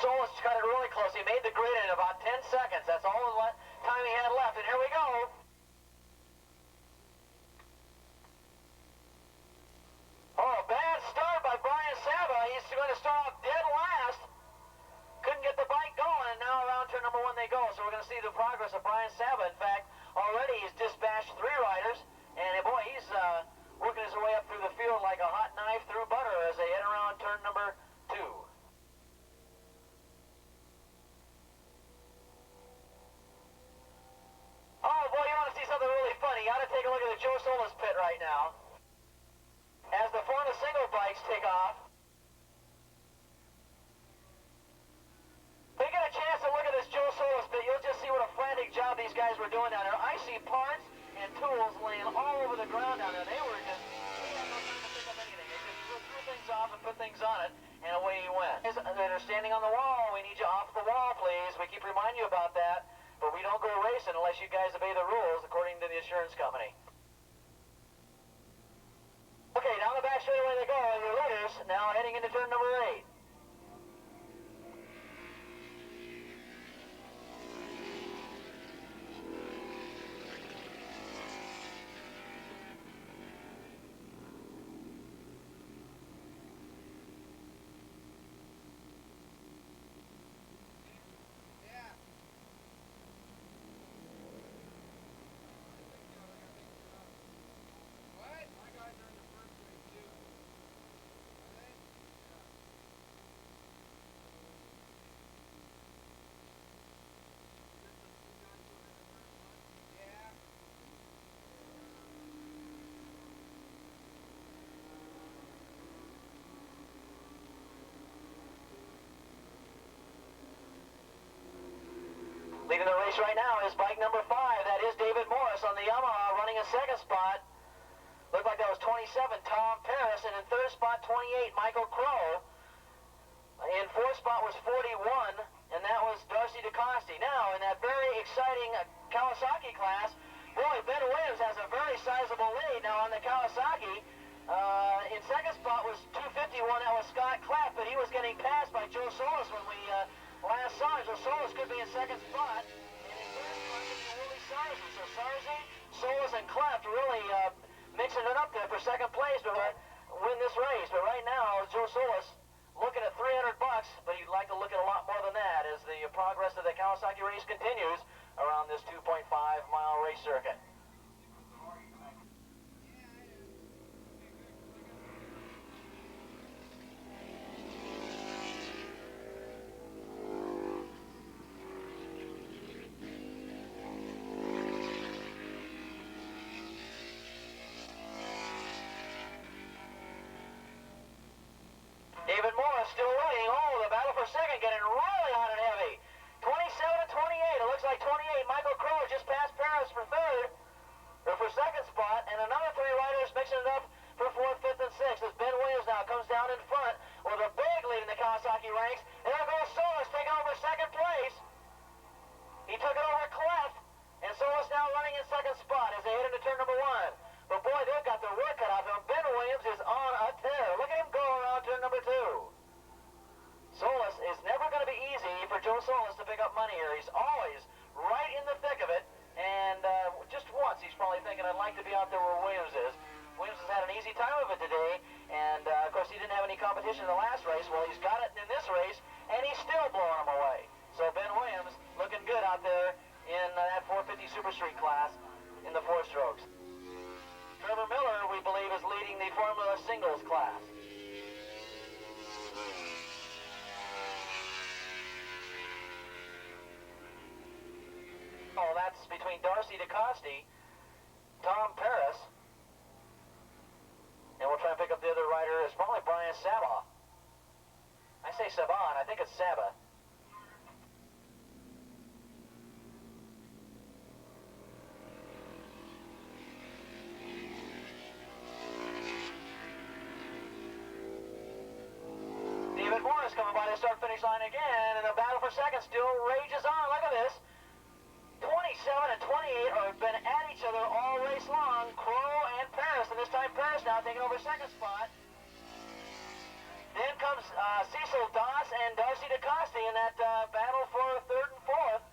Solis cut it really close. He made the grid in about 10 seconds. That's all the time he had left. And here we go. Oh, bad start by Brian Saba. He's going to start off dead last. Couldn't get the bike going, and now around turn number 1 they go. So we're going to see the progress of Brian Saba. In fact, already he's dispatched 3 riders. And boy, he's working his way up through the field like a hot knife through butter as they head around turn number 2. Oh boy, you want to see something really funny? You got to take a look at the Joe Solis pit right now. As the Forna single bikes take off. If you get a chance to look at this Joe Solis pit, you'll just see what a frantic job these guys were doing down there. I see parts and tools laying all over the ground down there. They had no time to pick up anything. They just threw things off and put things on it, and away he went. They're standing on the wall. We need you off the wall, please. We keep reminding you about that. But we don't go racing unless you guys obey the rules according to the insurance company. Okay, down the back straightaway they go, and your leaders now heading into turn number 8. Leading the race right now is bike number 5. That is David Morris on the Yamaha running a 2nd spot. Looked like that was 27, Tom Paris. And in 3rd spot, 28, Michael Crow. In 4th spot was 41, and that was Darcy DeCosti. Now, in that very exciting Kawasaki class, boy, Ben Williams has a very sizable lead now on the Kawasaki. In 2nd spot was 251, that was Scott Clapp, but he was getting passed by Joe Solis when we last saw him. So Solis could be in 2nd spot, and in 3rd spot could be Willy Sarzi. So Sarzi, Solis, and Clapp really mixing it up there for 2nd place, but win this race. But right now, Joe Solis looking at $300, but he'd like to look at a lot more than that as the progress of the Kawasaki race continues around this 2.5-mile race circuit. David Morris still leading. Oh, the battle for 2nd getting really hot and heavy. 27 to 28. It looks like 28. Michael Crow just passed Paris for 3rd, or for 2nd spot, and another 3 riders mixing it up for 4th, 5th, and 6th as Ben Williams now comes down in front with a big lead in the Kawasaki ranks. And there goes Solis taking over 2nd place. He took it over Clef, and Solis now running in 2nd spot as they head into turn number 1. But boy, they've got their work cut out for them. Ben Williams is on a tear. Look at him go around turn number 2. Solis is never going to be easy for Joe Solis to pick up money here. He's always right in the thick of it. And just once, he's probably thinking, I'd like to be out there where Williams is. Williams has had an easy time of it today. And, of course, he didn't have any competition in the last race. Well, he's got it in this race, and he's still blowing them away. So Ben Williams looking good out there in that 450 Super Street class in the 4 strokes. Trevor Miller, we believe, is leading the Formula Singles class. Oh, that's between Darcy DeCosti, Tom Paris, and we'll try and pick up the other rider. It's probably Brian Saba. I say Saban, I think it's Saba. Morris coming by the start-finish line again, and the battle for 2nd still rages on. Look at this. 27 and 28 have been at each other all race long, Crow and Paris, and this time Paris now taking over 2nd spot. Then comes Cecil Doss and Darcy DeCoste in that battle for third and fourth.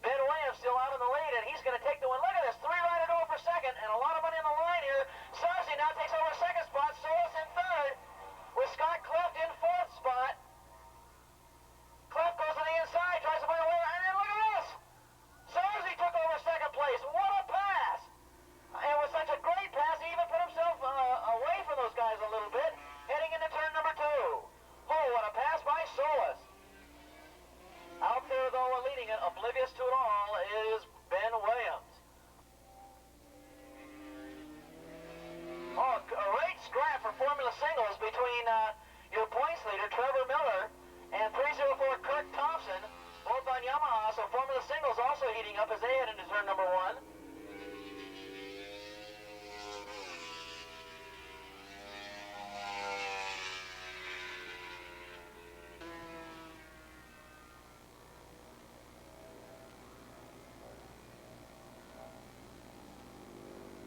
Ben Williams still out in the lead, and he's going to take the win. Look at this, three-rider duel for second, and a lot of money on the line here. Sarzi now takes over second spot, Solis in third, with Scott Cleft in fourth spot. Cleft goes to the inside, tries to find a way, and look at this! Sarzi took over second place. What a pass! It was such a great pass, he even put himself away from those guys a little bit, heading into turn number 2. Oh, what a pass by Solis. Out there, though, leading it, oblivious to it all, is Ben Williams. Oh, a great scrap for Formula Singles between your points leader, Trevor Miller, and 304 Kirk Thompson, both on Yamaha. So Formula Singles also heating up as they head into turn number 1.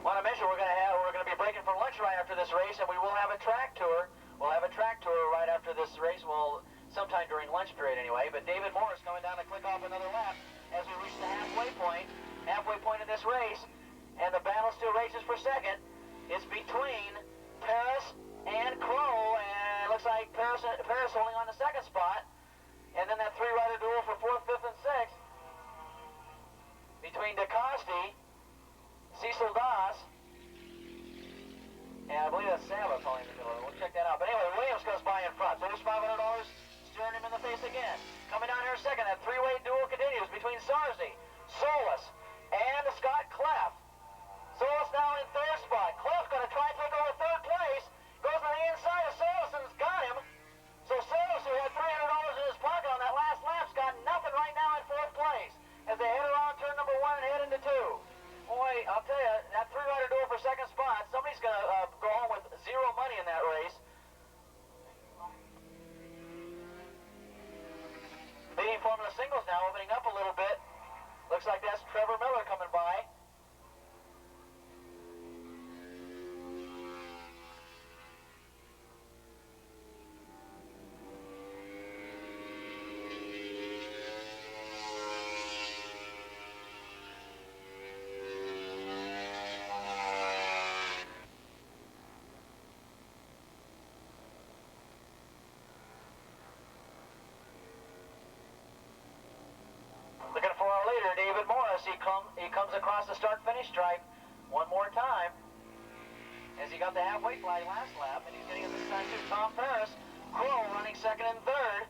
Want to mention we're going to be breaking for lunch right after this race, and we will have a track tour. We'll have a track tour right after this race. Well, sometime during lunch period anyway. But David Morris coming down to click off another lap as we reach the halfway point of this race, and the battle still races for second. It's between Paris and Crow, and it looks like Paris holding on to second spot, and then that three-rider duel for fourth, fifth, and sixth between DeCoste, Cecil Doss, and I believe that's Sava falling in the middle. We'll check that out. But anyway, Williams goes by in front. So there's $500 staring him in the face again. Coming down here second, that three-way duel continues between Sarzi, Solis, and Scott Cleft. Solis now in third spot. Cleft going to try and take over third place. Goes to the inside of Solis and has got him. So Solis, who had $300 in his pocket on that last lap, has got nothing right now in fourth place as they head around turn number 1 and head into 2. Boy, I'll tell you, that three-rider duel for second spot, somebody's going to go home with zero money in that race. Leading Formula Singles now, opening up a little bit. Looks like that's Trevor Miller coming by. Looking for our leader, David Morris. He comes across the start-finish stripe one more time as he got the halfway flag last lap, and he's getting it this time too. Tom Paris, Crow running second and third.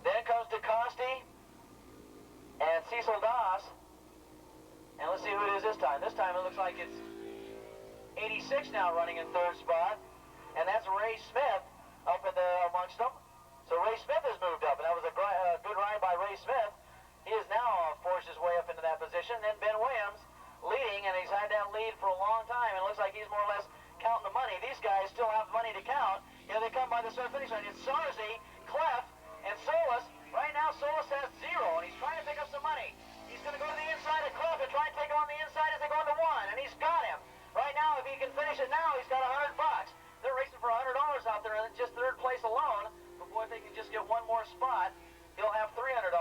Then comes DeCoste and Cecil Doss. And let's see who it is this time. This time it looks like it's 86 now running in third spot, and that's Ray Smith up in amongst them. So Ray Smith has moved up, and that was a good ride by Ray Smith. He has now forced his way up into that position. Then Ben Williams leading, and he's had that lead for a long time. And it looks like he's more or less counting the money. These guys still have money to count. Here they come by the start finish line. It's Sarzi, Cleft, and Solis. Right now, Solis has zero, and he's trying to pick up some money. He's going to go to the inside of Cleft and try and take him on the inside as they go into 1, and he's got him. Right now, if he can finish it now, he's got $100. They're racing for $100 out there in just third place alone. But boy, if they can just get one more spot, he'll have $300.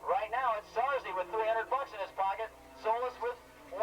Right now, it's Sarzi with $300 in his pocket, Solis with $100.